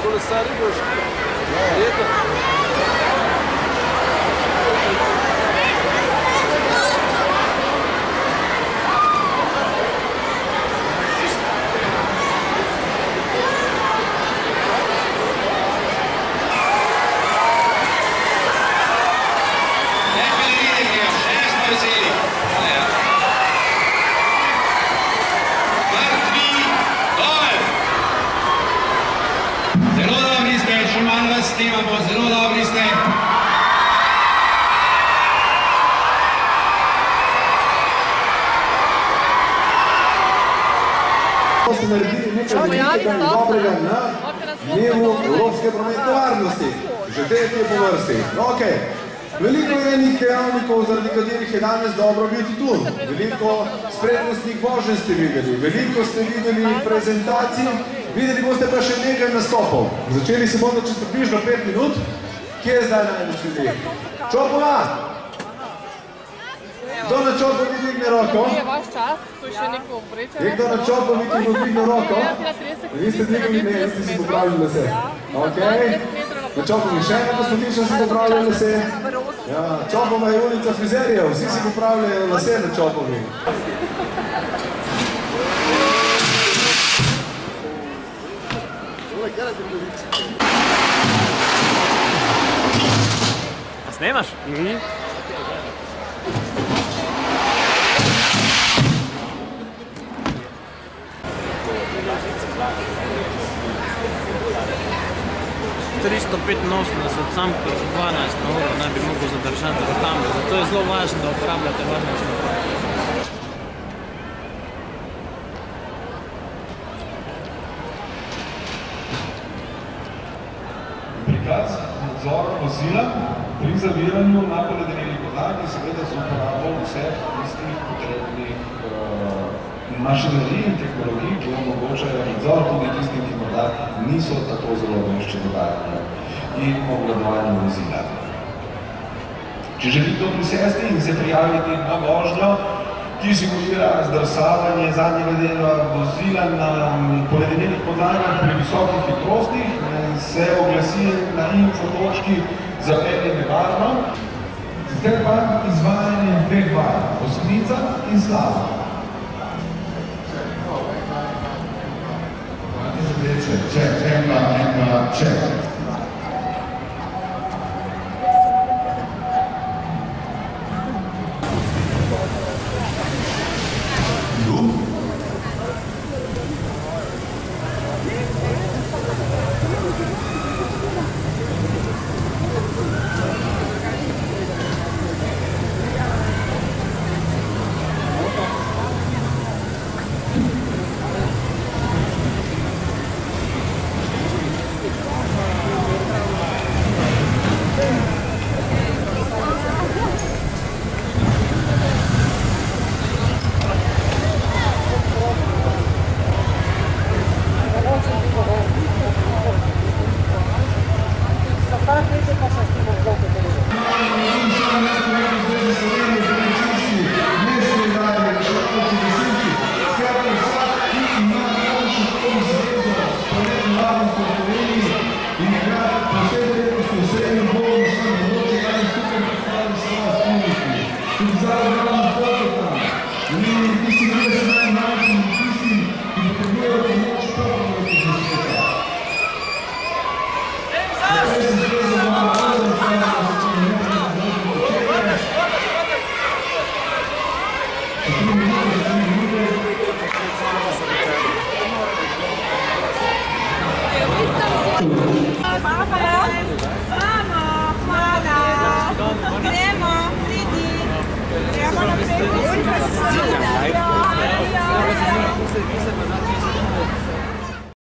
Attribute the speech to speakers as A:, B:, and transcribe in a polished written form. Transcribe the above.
A: Kolesari boš. Leta.
B: Zelo dobri ste.
C: To ste naredili nekaj velikega in dobrega na dnevu evropske prometne varnosti. Že tretji je po vrsti. Okay. Veliko je enih dejavnikov, zaradi katerih je danes dobro biti tu. Veliko spretnostnih voženj ste videli, veliko ste videli prezentacij, videli boste pa še nekaj nastopov. Začeli se bodo čez približno 5 minut. Kje je zdaj največ ljudi? Čopova! Kdo na Čopovi dvigne roko?
D: Je vaš čas, to je še neko obrečanje.
C: Je kdo na Čopovi, ki bo dvigne roko? Vi ste dvignili, ne, vi ste si popravili lase. Ok. Na Čopovi še ena gospodična si popravljajo lase. Ja, Čopova je ulica frizerijev, vsi si popravljajo lase na Čopovi.
E: A snemaš? Sam 12 na uro naj bi mogel zadržati za kamero, zato je zelo važno, da uporabljate varnostno napravo.
F: Prikaz nadzora vozila pri zaviranju na poledenelih podlagi seveda z uporabo vseh tistih potrebnih mašinerij in tehnologij, ki omogočajo nadzor tudi tistim, ki morda niso tako zelo vešči dodajanja in obvladovanje vozila. Če želi to prisesti in se prijaviti na vožnjo, ki simulira zdrsavanje zadnjega dela vozila na poledenelih podlagah pri visokih hitrostih, se oglasi na info točki zapeljene varno. Zdaj pa izvajanje dveh vaj, osmica in slava. Ček, ena, ček. Tudi zaradi